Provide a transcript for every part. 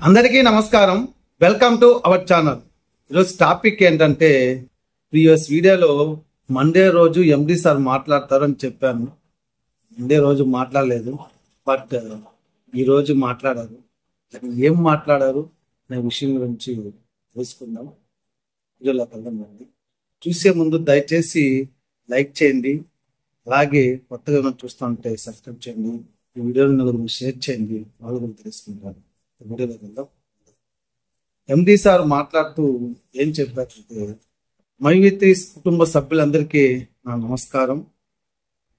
అందరికీ నమస్కారం. Welcome to our channel. ఈరోజు టాపిక్ ఏంటంటే, ప్రీవియస్ వీడియోలో మండే రోజు ఎండి సార్ మాట్లాడతారని చెప్పాను. మండే రోజు మాట్లాడలేదు, బట్ ఈరోజు మాట్లాడారు. అది ఏం మాట్లాడారు అనే విషయం గురించి తెలుసుకుందాం. వీడియోలోకి వెళ్దామండి. చూసే ముందు దయచేసి లైక్ చేయండి, అలాగే కొత్తగా ఏమైనా చూస్తుంటే సబ్స్క్రైబ్ చేయండి. ఈ వీడియోని నలుగురికి షేర్ చేయండి, వాళ్ళు కూడా తెలుసుకుంటారు. వీడియోలోకి వెళ్దాం. ఎండి సార్ మాట్లాడుతూ ఏం చెప్పారంటే, మైవిత్రి కుటుంబ సభ్యులందరికీ నా నమస్కారం.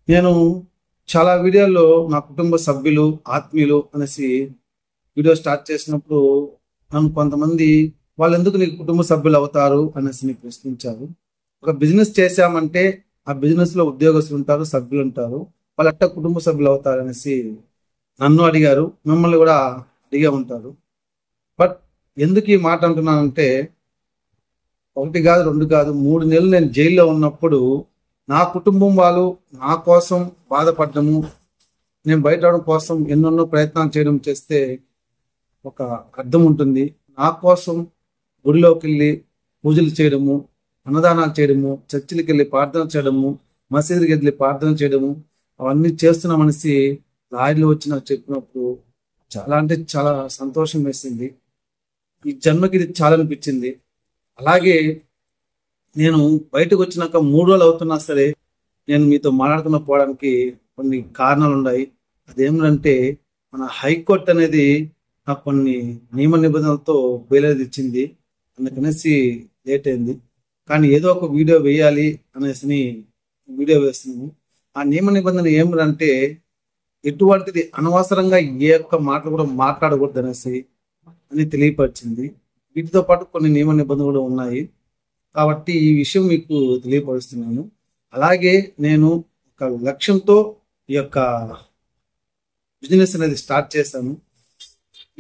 నేను చాలా వీడియోల్లో నా కుటుంబ సభ్యులు, ఆత్మీయులు అనేసి వీడియో స్టార్ట్ చేసినప్పుడు నన్ను కొంతమంది వాళ్ళు ఎందుకు నీకు కుటుంబ సభ్యులు అవుతారు అనేసి ప్రశ్నించారు. ఒక బిజినెస్ చేశామంటే ఆ బిజినెస్ లో ఉద్యోగస్తులు ఉంటారు, సభ్యులు ఉంటారు, వాళ్ళు అట్ట కుటుంబ సభ్యులు అవుతారు అనేసి నన్ను అడిగారు, మిమ్మల్ని కూడా అడిగే ఉంటారు. బట్ ఎందుకు ఈ మాట అంటున్నానంటే, ఒకటి కాదు, రెండు కాదు, 3 నెలలు నేను జైల్లో ఉన్నప్పుడు నా కుటుంబం వాళ్ళు నా కోసం బాధపడము, నేను బయట రావడం కోసం ఎన్నెన్నో ప్రయత్నాలు చేయడం చేస్తే ఒక అర్థం ఉంటుంది. నా కోసం గుడిలోకి వెళ్ళి పూజలు చేయడము, అన్నదానాలు చేయడము, చర్చిలకు వెళ్ళి ప్రార్థన చేయడము, మసీదుకి వెళ్ళి ప్రార్థన చేయడము, అవన్నీ చేస్తున్నామనేసి లాయర్లు వచ్చి నాకు చెప్పినప్పుడు చాలా అంటే చాలా సంతోషం వేసింది. ఈ జన్మకి ఇది చాలా అనిపించింది. అలాగే నేను బయటకు వచ్చినాక 3 రోజులు అవుతున్నా సరే నేను మీతో మాట్లాడుతున్న పోవడానికి కొన్ని కారణాలు ఉన్నాయి. అదేమిటంటే, మన హైకోర్టు అనేది నాకు కొన్ని నియమ నిబంధనలతో బెయిల్ ఇచ్చింది. అందుకనేసి లేట్ అయింది. కానీ ఏదో ఒక వీడియో వేయాలి అనేసి వీడియో వేస్తున్నాము. ఆ నియమ నిబంధన ఏమిటంటే, ఎటువంటిది అనవసరంగా ఏ ఒక్క మాటలు కూడా మాట్లాడకూడదు అనేసి అని తెలియపరిచింది. వీటితో పాటు కొన్ని నియమ నిబంధనలు ఉన్నాయి. కాబట్టి ఈ విషయం మీకు తెలియపరుస్తున్నాను. అలాగే నేను ఒక లక్ష్యంతో ఈ యొక్క బిజినెస్ అనేది స్టార్ట్ చేశాను.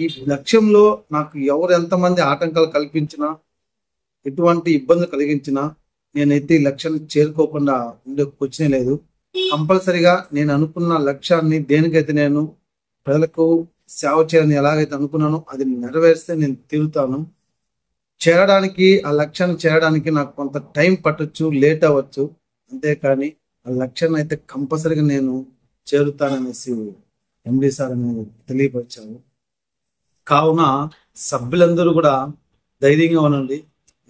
ఈ లక్ష్యంలో నాకు ఎవరు ఎంతమంది ఆటంకాలు కల్పించినా, ఎటువంటి ఇబ్బందులు కలిగించినా నేనైతే ఈ లక్ష్యాన్ని చేరుకోకుండా ఉండే క్వశ్చనే లేదు. కంపల్సరిగా నేను అనుకున్న లక్ష్యాన్ని, దేనికైతే నేను ప్రజలకు సేవ చేయాలని ఎలాగైతే అనుకున్నానో అది నెరవేరిస్తే నేను తీరుతాను. చేరడానికి, ఆ లక్ష్యాన్ని చేరడానికి నాకు కొంత టైం పట్టొచ్చు, లేట్ అవ్వచ్చు, అంతేకాని ఆ లక్ష్యాన్ని అయితే కంపల్సరిగా నేను చేరుతాననేసి ఎండి సార్ అనేది తెలియపరిచారు. కావున సభ్యులందరూ కూడా ధైర్యంగా ఉండండి.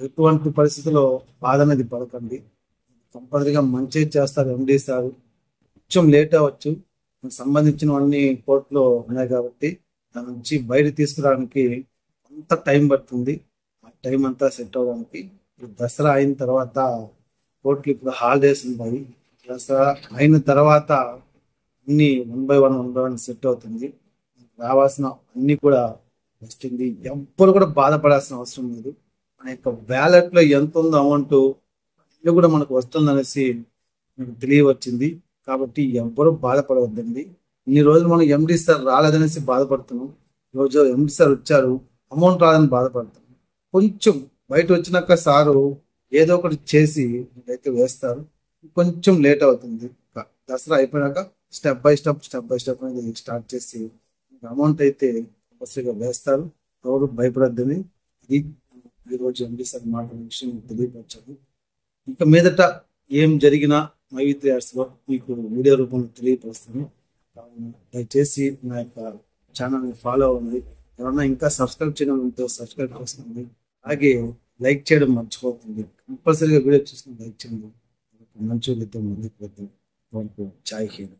ఎటువంటి పరిస్థితుల్లో బాధ అనేది పడకండి. కంపల్సరిగా మంచి చేస్తారు ఎండి సార్. కొంచెం లేట్ అవ్వచ్చు, సంబంధించినవన్నీ కోర్టులో ఉన్నాయి కాబట్టి దాని నుంచి బయట తీసుకురావడానికి కొంత టైం పడుతుంది. ఆ టైం అంతా సెట్ అవ్వడానికి దసరా అయిన తర్వాత, కోర్టులు ఇప్పుడు హాలిడేస్ ఉంటాయి, దసరా అయిన తర్వాత అన్ని 1 by 1 సెట్ అవుతుంది. రావాల్సిన అన్ని కూడా వస్తుంది. ఎవ్వరు కూడా బాధపడాల్సిన అవసరం లేదు. మన యొక్క వ్యాలెట్ లో ఎంత ఉందో అమౌంట్ ఇది కూడా మనకు వస్తుంది అనేసి మనకు తెలియవచ్చింది. కాబట్టి ఎవ్వరూ బాధపడవద్దండి. ఇన్ని రోజులు మనం ఎండి సార్ రాలేదనేసి బాధపడుతున్నాం. ఈరోజు ఎండి సార్ వచ్చారు, అమౌంట్ రాదని బాధపడుతున్నాం. కొంచెం బయట వచ్చినాక సారు ఏదో ఒకటి చేసి అయితే వేస్తారు. కొంచెం లేట్ అవుతుంది. దసరా అయిపోయినాక స్టెప్ బై స్టెప్ అనేది స్టార్ట్ చేసి అమౌంట్ అయితే వరుసగా వేస్తారు. ఎవరు భయపడద్దని ఇది ఈరోజు ఎండి సార్ మాట్లాడిన విషయం తెలియపరచారు. ఇక మీదట ఏం జరిగినా మైవిత్రి ఆర్ట్స్లో మీకు వీడియో రూపంలో తెలియపరుస్తాను. దయచేసి నా యొక్క ఛానల్ని ఫాలో అవ్వండి. ఎవరన్నా ఇంకా సబ్స్క్రైబ్ చేయడం సబ్స్క్రైబ్ చేస్తుంది. అలాగే లైక్ చేయడం మర్చిపోతుంది. కంపల్సరీగా వీడియో చూసిన లైక్ చేయండి. మంచి విద్య ముందుకు వెళ్తాం. జై హింద్.